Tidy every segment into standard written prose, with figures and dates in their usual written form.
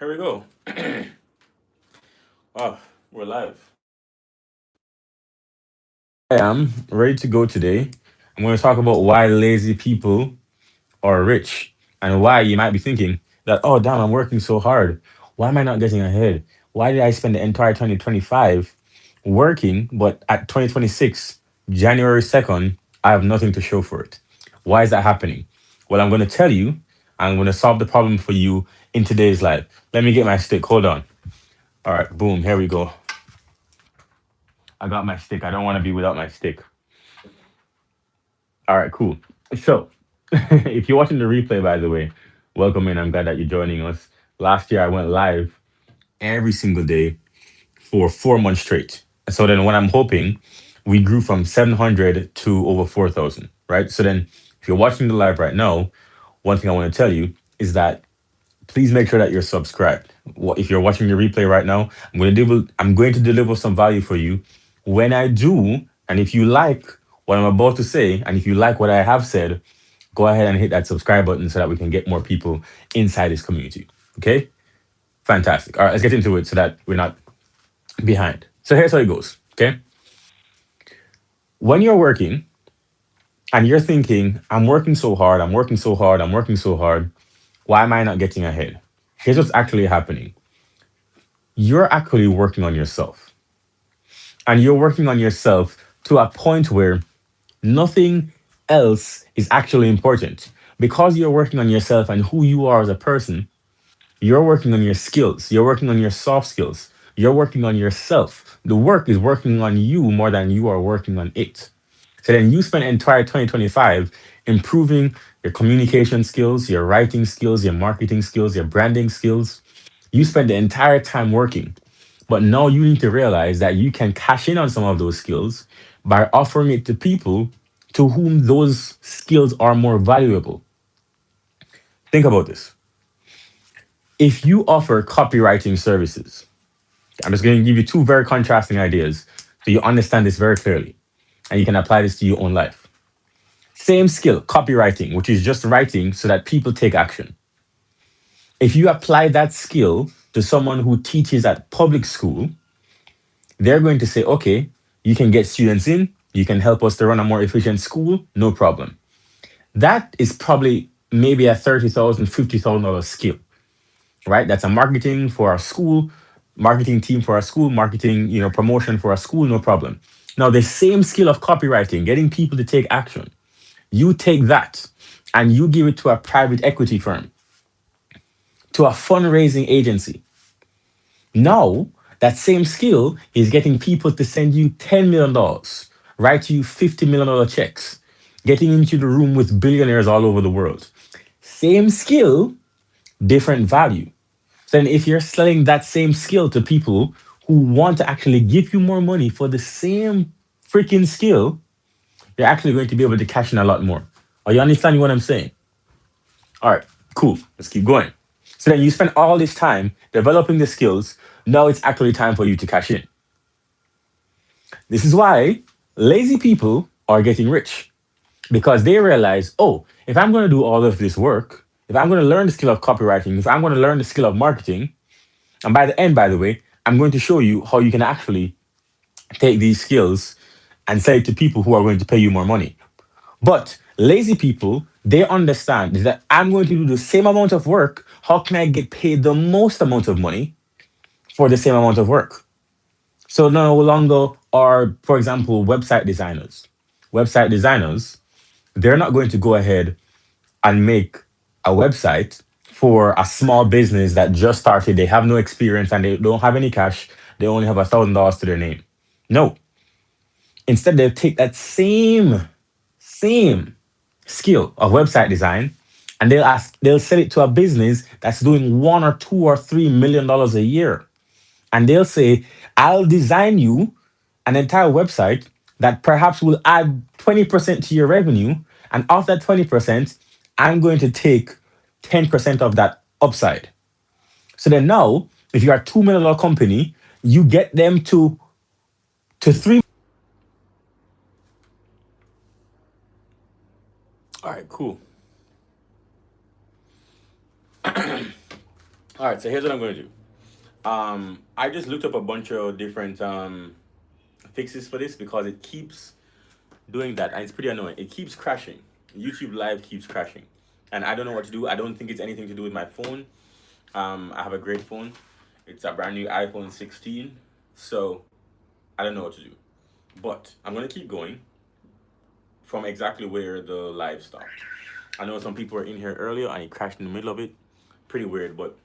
Here we go. Oh, we're live. I am ready to go today. I'm going to talk about why lazy people are rich and why you might be thinking that, oh, damn, I'm working so hard. Why am I not getting ahead? Why did I spend the entire 2025 working, but at 2026, January 2nd, I have nothing to show for it? Why is that happening? Well, I'm going to tell you. I'm going to solve the problem for you in today's life. Let me get my stick. Hold on. All right, boom, here we go. I got my stick. I don't want to be without my stick. All right, cool. So, if you're watching the replay, by the way, welcome in. I'm glad that you're joining us. Last year, I went live every single day for 4 months straight. So then, what I'm hoping, we grew from 700 to over 4,000, right? So then, if you're watching the live right now, one thing I want to tell you is that please make sure that you're subscribed. If you're watching the replay right now, I'm going to deliver some value for you. When I do, and if you like what I'm about to say, and if you like what I have said, go ahead and hit that subscribe button so that we can get more people inside this community. Okay? Fantastic. All right, let's get into it so that we're not behind. So here's how it goes. Okay? When you're working and you're thinking, I'm working so hard, I'm working so hard, I'm working so hard, why am I not getting ahead? Here's what's actually happening. You're actually working on yourself. And you're working on yourself to a point where nothing else is actually important. Because you're working on yourself and who you are as a person, you're working on your skills, you're working on your soft skills, you're working on yourself. The work is working on you more than you are working on it. So then you spend entire 2025 improving your communication skills, your writing skills, your marketing skills, your branding skills. You spend the entire time working. But now you need to realize that you can cash in on some of those skills by offering it to people to whom those skills are more valuable. Think about this. If you offer copywriting services, I'm just going to give you two very contrasting ideas so you understand this very clearly and you can apply this to your own life. Same skill, copywriting, which is just writing so that people take action. If you apply that skill to someone who teaches at public school, they're going to say, okay, you can get students in, you can help us to run a more efficient school, no problem. That is probably maybe a $30,000, $50,000 skill, right? That's a marketing for our school, marketing team for our school, marketing, promotion for our school, no problem. Now, the same skill of copywriting, getting people to take action, you take that and you give it to a private equity firm, to a fundraising agency. Now, that same skill is getting people to send you $10 million, write you $50 million checks, getting into the room with billionaires all over the world. Same skill, different value. So then, if you're selling that same skill to people who want to actually give you more money for the same freaking skill, you're actually going to be able to cash in a lot more. Are you understanding what I'm saying? All right, cool. Let's keep going. So then you spend all this time developing the skills. Now it's actually time for you to cash in. This is why lazy people are getting rich because they realize, oh, if I'm going to do all of this work, if I'm going to learn the skill of copywriting, if I'm going to learn the skill of marketing, and by the end, by the way, I'm going to show you how you can actually take these skills and sell it to people who are going to pay you more money. But lazy people, they understand that I'm going to do the same amount of work. How can I get paid the most amount of money for the same amount of work? So no longer are, for example, website designers. Website designers, they're not going to go ahead and make a website for a small business that just started. They have no experience and they don't have any cash. They only have $1,000 to their name. No. Instead, they'll take that same skill of website design and they'll sell it to a business that's doing 1 or 2 or 3 million dollars a year. And they'll say, I'll design you an entire website that perhaps will add 20% to your revenue. And of that 20%, I'm going to take 10% of that upside. So then now, if you're a $2 million company, you get them to three. All right, cool. All right, so here's what I'm going to do. I just looked up a bunch of different fixes for this because it keeps doing that and it's pretty annoying. It keeps crashing. YouTube Live keeps crashing, and I don't know what to do. I don't think it's anything to do with my phone. I have a great phone. It's a brand new iPhone 16, so I don't know what to do. But I'm gonna keep going from exactly where the live stopped. I know some people were in here earlier and it crashed in the middle of it. Pretty weird, but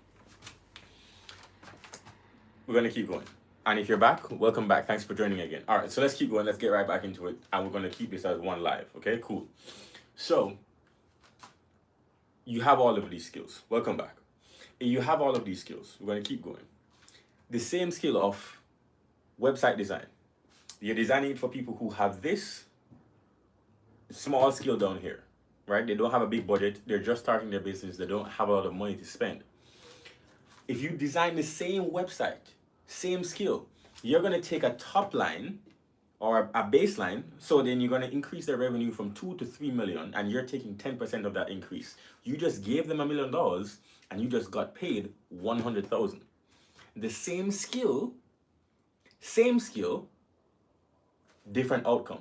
we're gonna keep going. And if you're back, welcome back. Thanks for joining again. All right, so let's keep going. Let's get right back into it, and we're gonna keep this as one live. Okay, cool. So you have all of these skills. Welcome back. You have all of these skills. We're gonna keep going. The same skill of website design. You're designing it for people who have this small skill down here, right? They don't have a big budget. They're just starting their business. They don't have a lot of money to spend. If you design the same website, same skill, you're going to take a top line or a baseline. So then you're going to increase their revenue from 2 to 3 million, and you're taking 10% of that increase. You just gave them $1 million and you just got paid 100,000. The same skill, different outcome.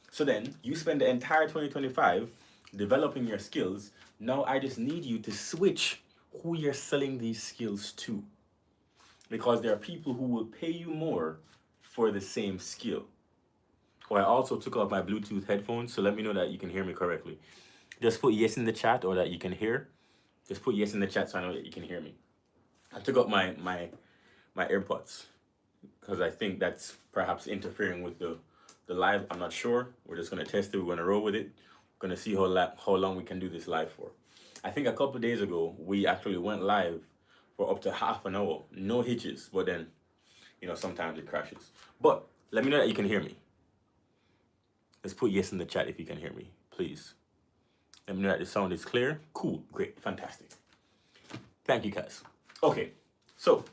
So then you spend the entire 2025 developing your skills. Now I just need you to switch who you're selling these skills to, because there are people who will pay you more for the same skill. Oh, I also took off my Bluetooth headphones, so let me know that you can hear me correctly. Just put yes in the chat, or that you can hear. Just put yes in the chat so I know that you can hear me. I took out my AirPods because I think that's perhaps interfering with the live. I'm not sure. We're just gonna test it. We're gonna roll with it. We're gonna see how long we can do this live for. I think a couple of days ago we actually went live for up to half an hour, no hitches. But then, sometimes it crashes. But let me know that you can hear me. Let's put yes in the chat if you can hear me, please. Let me know that the sound is clear. Cool, great, fantastic. Thank you, guys. Okay, so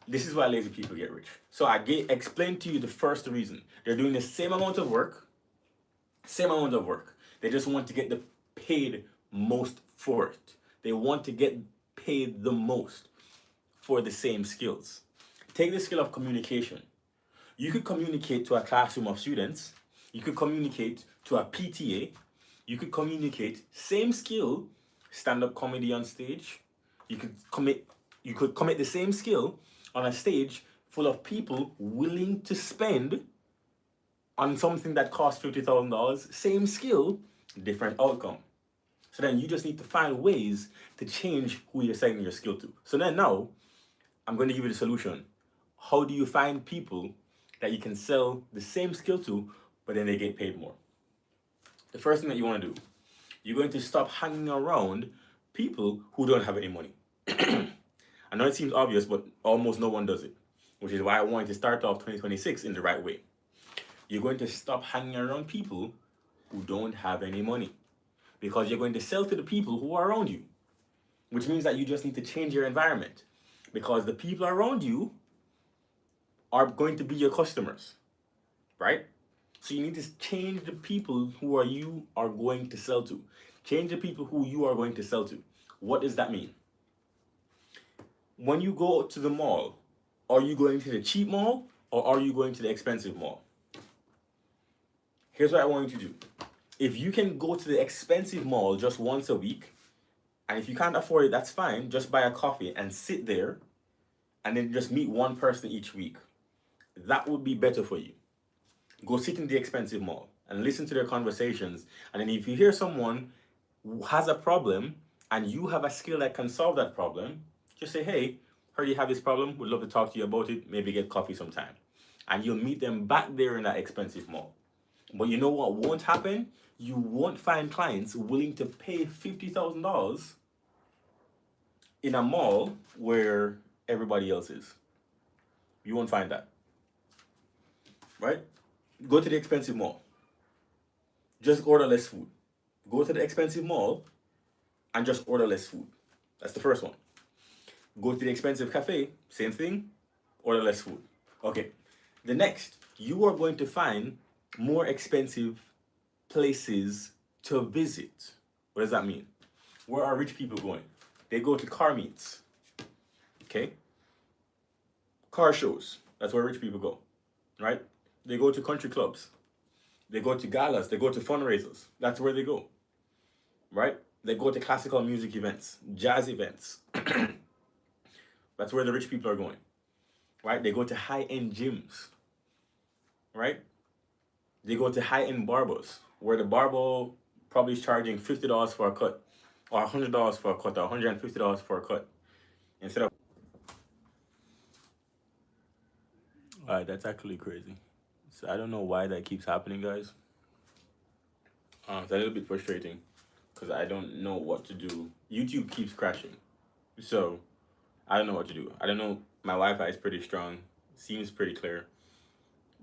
this is why lazy people get rich. So I explained to you the first reason. They're doing the same amount of work. They just want to get the paid most for it. They want to get paid the most for the same skills. Take the skill of communication. You could communicate to a classroom of students. You could communicate to a PTA. You could communicate, same skill, stand-up comedy on stage. You could commit the same skill on a stage full of people willing to spend on something that costs $50,000. Same skill, different outcome. So then you just need to find ways to change who you're selling your skill to. So then now, I'm going to give you the solution. How do you find people that you can sell the same skill to, but then they get paid more? The first thing that you want to do, you're going to stop hanging around people who don't have any money. I know it seems obvious, but almost no one does it, which is why I wanted to start off 2026 in the right way. You're going to stop hanging around people who don't have any money, because you're going to sell to the people who are around you, which means that you just need to change your environment, because the people around you are going to be your customers, right? So you need to change the people who you are going to sell to. Change the people who you are going to sell to. What does that mean? When you go to the mall, are you going to the cheap mall or are you going to the expensive mall? Here's what I want you to do. If you can go to the expensive mall just once a week, and if you can't afford it, that's fine. Just buy a coffee and sit there and then just meet one person each week. That would be better for you. Go sit in the expensive mall and listen to their conversations. And then if you hear someone who has a problem and you have a skill that can solve that problem, just say, hey, heard you have this problem. Would love to talk to you about it. Maybe get coffee sometime. And you'll meet them back there in that expensive mall. But you know what won't happen? You won't find clients willing to pay $50,000 in a mall where everybody else is. You won't find that. Right? Go to the expensive mall. Just order less food. Go to the expensive mall and just order less food. That's the first one. Go to the expensive cafe, same thing, order less food. Okay. The next, you are going to find more expensive places to visit. What does that mean? Where are rich people going? They go to car meets. Okay? Car shows. That's where rich people go, right? They go to country clubs. They go to galas. They go to fundraisers. That's where they go, right? They go to classical music events, jazz events. That's where the rich people are going, right? They go to high-end gyms, right? They go to high-end barbers, where the barber probably is charging $50 for a cut, or $100 for a cut, or $150 for a cut, instead of. All right, that's actually crazy. So I don't know why that keeps happening, guys. It's a little bit frustrating because I don't know what to do. YouTube keeps crashing, so I don't know what to do. I don't know. My Wi-Fi is pretty strong, seems pretty clear,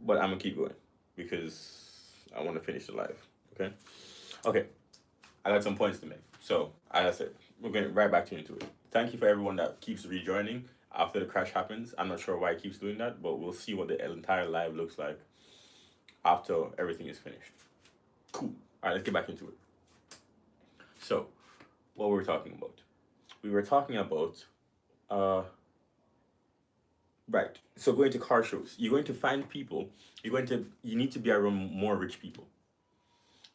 but I'm gonna keep going because I want to finish the live. Okay. Okay. I got some points to make. So as I said, we're going right back into it. Thank you for everyone that keeps rejoining after the crash happens. I'm not sure why it keeps doing that, but we'll see what the entire live looks like after everything is finished. Cool. All right, let's get back into it. So, what were we talking about? We were talking about, right. So going to car shows, you're going to find people. You need to be around more rich people.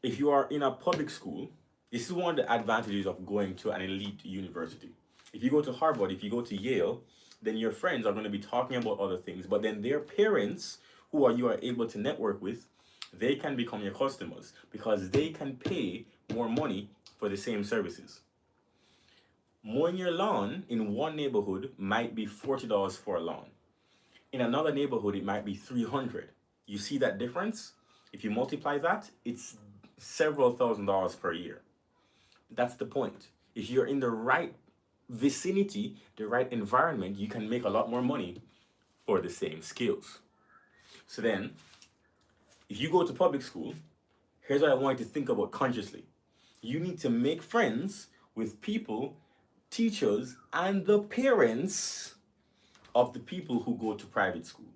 If you are in a public school, this is one of the advantages of going to an elite university. If you go to Harvard, if you go to Yale, then your friends are going to be talking about other things, but then their parents, you are able to network with, they can become your customers because they can pay more money for the same services. Mowing your lawn in one neighborhood might be $40 for a lawn. In another neighborhood, it might be $300. You see that difference? If you multiply that, it's several $1,000s per year. That's the point. If you're in the right vicinity, the right environment, you can make a lot more money for the same skills. So then, if you go to public school, here's what I want you to think about consciously. You need to make friends with people, teachers, and the parents of the people who go to private school,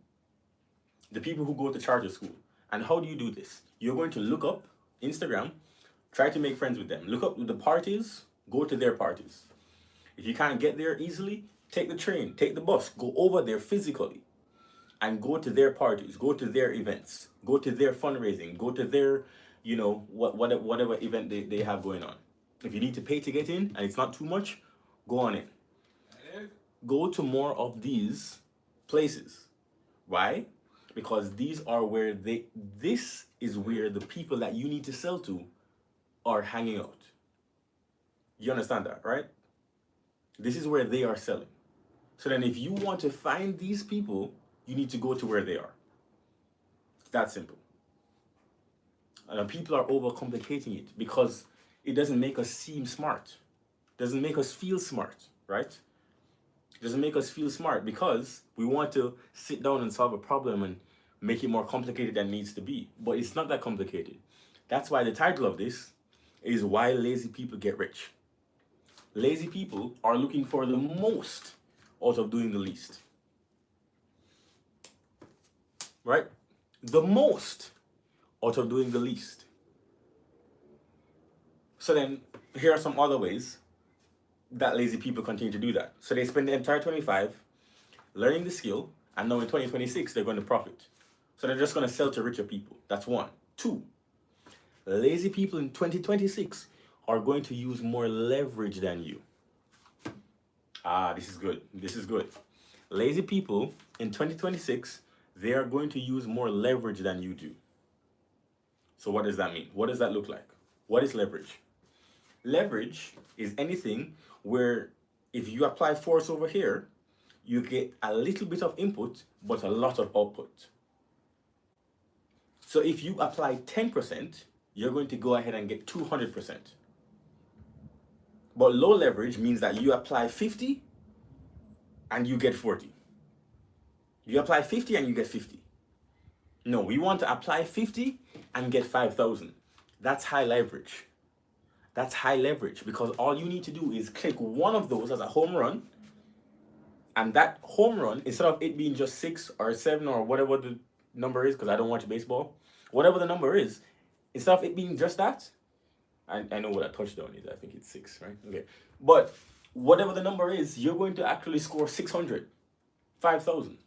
the people who go to charter school. And how do you do this? You're going to look up Instagram, try to make friends with them. Look up the parties, go to their parties. If you can't get there easily, take the train, take the bus, go over there physically and go to their parties, go to their events, go to their fundraising, go to their, whatever event they have going on. If you need to pay to get in and it's not too much, go on in. Go to more of these places. Why? Because this is where the people that you need to sell to are hanging out. You understand that, right? This is where they are selling. So then if you want to find these people, you need to go to where they are. It's that simple. And people are overcomplicating it because it doesn't make us seem smart. It doesn't make us feel smart, right? It doesn't make us feel smart because we want to sit down and solve a problem and make it more complicated than it needs to be. But it's not that complicated. That's why the title of this is Why Lazy People Get Rich. Lazy people are looking for the most out of doing the least. Right? The most out of doing the least. So then, here are some other ways that lazy people continue to do that. So they spend the entire 25 learning the skill, and now in 2026, they're going to profit. So they're just going to sell to richer people. That's one. Two, lazy people in 2026 are going to use more leverage than you. This is good. This is good. Lazy people in 2026, they are going to use more leverage than you do. So what does that mean? What does that look like? What is leverage? Leverage is anything where if you apply force over here, you get a little bit of input, but a lot of output. So if you apply 10%, you're going to go ahead and get 200%. But low leverage means that you apply 50 and you get 40. You apply 50 and you get 50. No, we want to apply 50 and get 5,000. That's high leverage. That's high leverage because all you need to do is click one of those as a home run. And that home run, instead of it being just 6 or 7 or whatever the number is, because I don't watch baseball, whatever the number is, instead of it being just that, I know what a touchdown is. I think it's 6, right? Okay. But whatever the number is, you're going to actually score 600, 5,000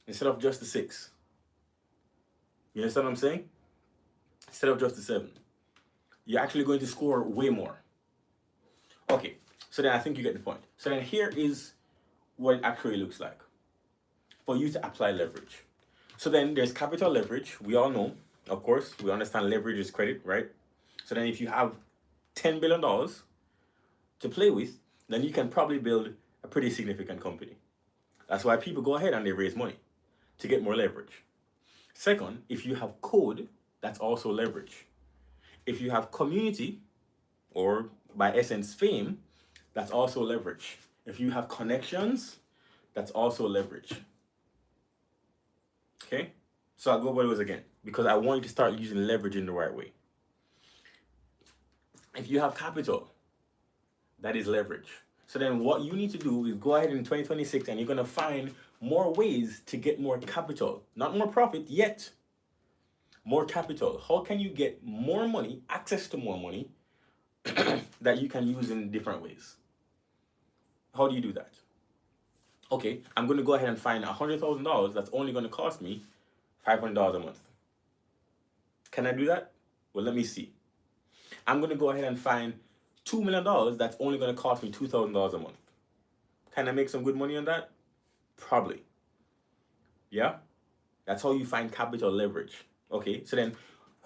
instead of just the six. You understand what I'm saying? Instead of just the seven, you're actually going to score way more. Okay, so then I think you get the point. So then here is what it actually looks like for you to apply leverage. So then there's capital leverage. We all know, of course, we understand leverage is credit, right? So then if you have $10 billion to play with, then you can probably build a pretty significant company. That's why people go ahead and they raise money to get more leverage. Second, if you have code, that's also leverage. If you have community, or by essence fame, that's also leverage. If you have connections, that's also leverage. Okay? So I'll go over those again because I want you to start using leverage in the right way. If you have capital, that is leverage. So then what you need to do is go ahead in 2026 and you're going to find more ways to get more capital. Not more profit yet. More capital. How can you get more money, access to more money that you can use in different ways? How do you do that? Okay, I'm going to go ahead and find $100,000 that's only going to cost me $500 a month. Can I do that? Well, let me see. I'm going to go ahead and find $2 million that's only going to cost me $2,000 a month. Can I make some good money on that? Probably. Yeah? That's how you find capital leverage. Okay, so then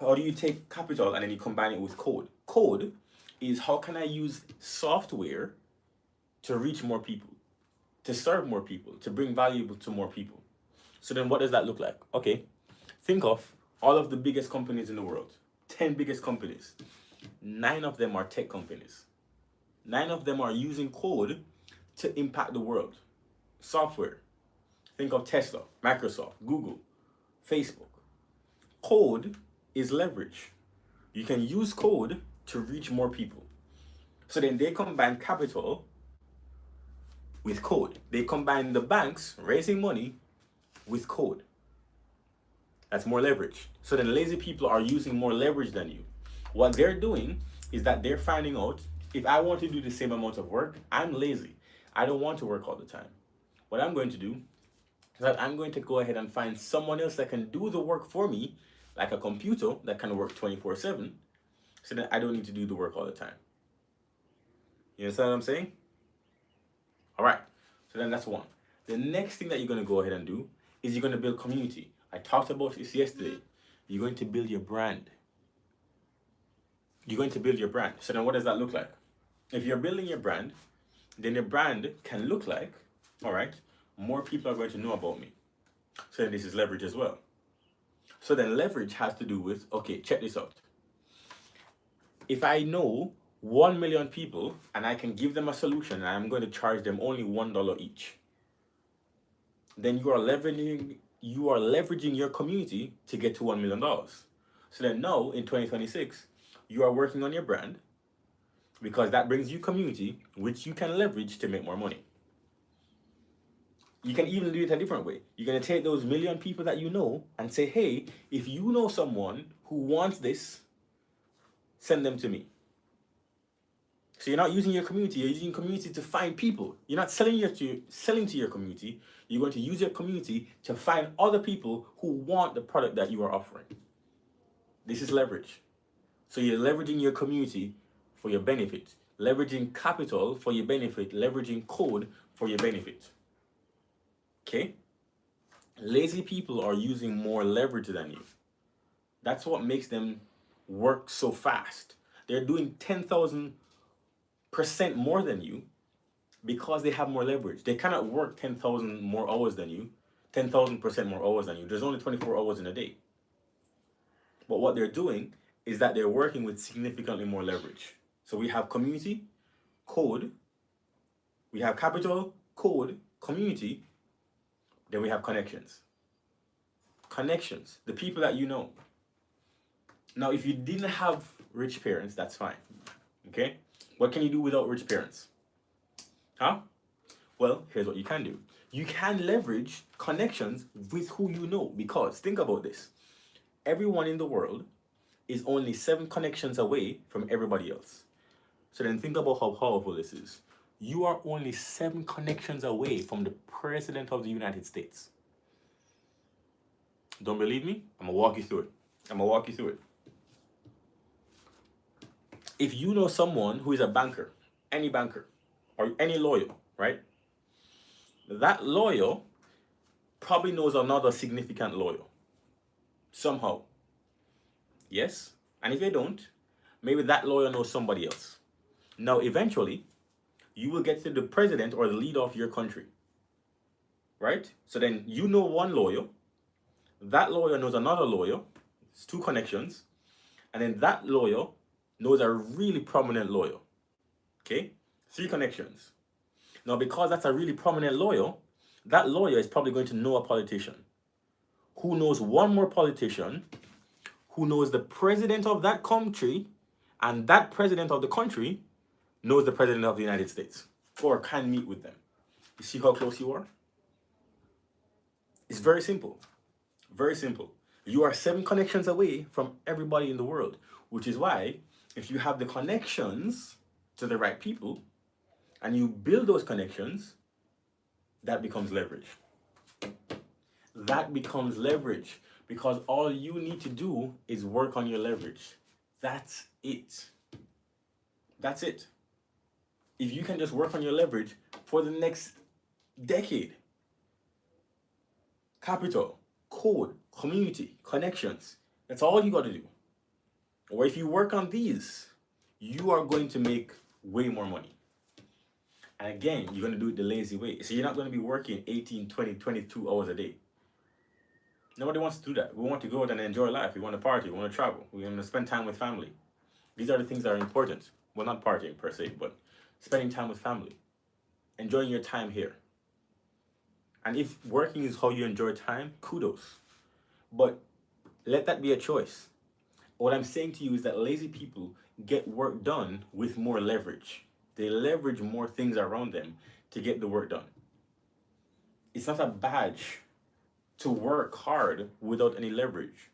how do you take capital and then you combine it with code? Code is how can I use software to reach more people, to serve more people, to bring value to more people. So then what does that look like? Okay, think of all of the biggest companies in the world, 10 biggest companies. 9 of them are tech companies. 9 of them are using code to impact the world. Software. Think of Tesla, Microsoft, Google, Facebook. Code is leverage. You can use code to reach more people. So then they combine capital with code. They combine the banks raising money with code. That's more leverage. So then lazy people are using more leverage than you. What they're doing is that they're finding out, if I want to do the same amount of work, I'm lazy. I don't want to work all the time. What I'm going to do is that I'm going to go ahead and find someone else that can do the work for me, like a computer that can work 24/7, so that I don't need to do the work all the time. You understand what I'm saying? All right. So then that's one. The next thing that you're going to go ahead and do is you're going to build community. I talked about this yesterday. You're going to build your brand. You're going to build your brand. So then what does that look like? If you're building your brand, then your brand can look like, all right, more people are going to know about me. So then this is leverage as well. So then leverage has to do with, okay, check this out. If I know 1 million people and I can give them a solution and I'm going to charge them only $1 each, then you are leveraging your community to get to $1 million. So then now in 2026, you are working on your brand because that brings you community, which you can leverage to make more money. You can even do it a different way. You're going to take those million people that you know and say, hey, if you know someone who wants this, send them to me. So you're not using your community, you're using community to find people. You're not selling to your community. You're going to use your community to find other people who want the product that you are offering. This is leverage. So you're leveraging your community for your benefit, leveraging capital for your benefit, leveraging code for your benefit. Okay? Lazy people are using more leverage than you. That's what makes them work so fast. They're doing 10,000% more than you because they have more leverage. They cannot work 10,000 more hours than you, 10,000% more hours than you. There's only 24 hours in a day. But what they're doing is that they're working with significantly more leverage. So we have community, code, we have capital, code, community, then we have connections. Connections, the people that you know. Now, if you didn't have rich parents, that's fine. Okay? What can you do without rich parents? Huh? Well, here's what you can do. You can leverage connections with who you know, because think about this. Everyone in the world is only 7 connections away from everybody else. So then think about how powerful this is. You are only 7 connections away from the President of the United States. Don't believe me? I'm gonna walk you through it. I'm gonna walk you through it. If you know someone who is a banker, any banker, or any lawyer, right? That lawyer probably knows another significant lawyer somehow. Yes? And if they don't, maybe that lawyer knows somebody else. Now, eventually, you will get to the president or the leader of your country, right? So then you know one lawyer, that lawyer knows another lawyer, it's 2 connections, and then that lawyer knows a really prominent lawyer, okay? 3 connections. Now, because that's a really prominent lawyer, that lawyer is probably going to know a politician who knows one more politician who knows the president of that country, and that president of the country knows the president of the United States or can meet with them. You see how close you are? It's very simple. Very simple. You are 7 connections away from everybody in the world, which is why if you have the connections to the right people and you build those connections, that becomes leverage. That becomes leverage because all you need to do is work on your leverage. That's it. That's it. If you can just work on your leverage for the next decade, capital, code, community, connections, that's all you got to do. Or if you work on these, you are going to make way more money. And again, you're going to do it the lazy way. So you're not going to be working 18, 20, 22 hours a day. Nobody wants to do that. We want to go out and enjoy life. We want to party. We want to travel. We want to spend time with family. These are the things that are important. Well, not partying per se, but spending time with family. Enjoying your time here. And if working is how you enjoy time, kudos. But let that be a choice. What I'm saying to you is that lazy people get work done with more leverage. They leverage more things around them to get the work done. It's not a badge to work hard without any leverage.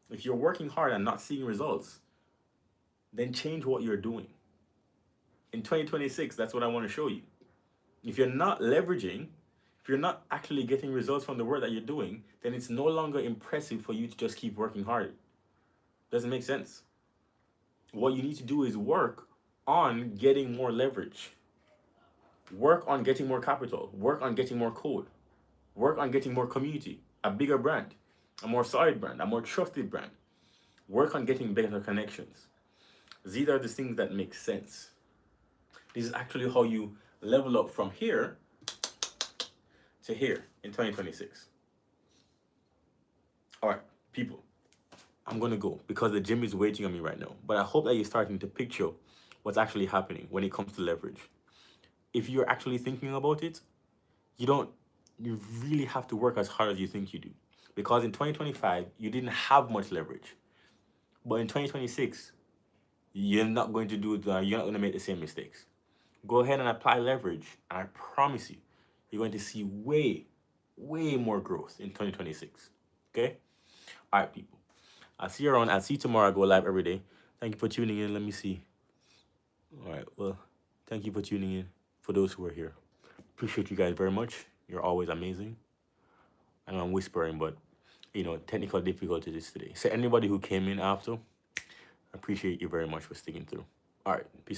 If you're working hard and not seeing results, then change what you're doing. In 2026, that's what I want to show you. If you're not leveraging, if you're not actually getting results from the work that you're doing, then it's no longer impressive for you to just keep working hard. Doesn't make sense. What you need to do is work on getting more leverage. Work on getting more capital. Work on getting more code. Work on getting more community, a bigger brand, a more solid brand, a more trusted brand. Work on getting better connections. These are the things that make sense. This is actually how you level up from here to here in 2026. All right, people, I'm going to go because the gym is waiting on me right now. But I hope that you're starting to picture what's actually happening when it comes to leverage. If you're actually thinking about it, you really have to work as hard as you think you do. Because in 2025, you didn't have much leverage. But in 2026, you're not going to you're not going to make the same mistakes. Go ahead and apply leverage, and I promise you, you're going to see way, way more growth in 2026. Okay? All right, people. I'll see you around. I'll see you tomorrow. I go live every day. Thank you for tuning in. Let me see. All right. Well, thank you for tuning in for those who are here. Appreciate you guys very much. You're always amazing. I know I'm whispering, but, technical difficulties today. So anybody who came in after, I appreciate you very much for sticking through. All right. Peace.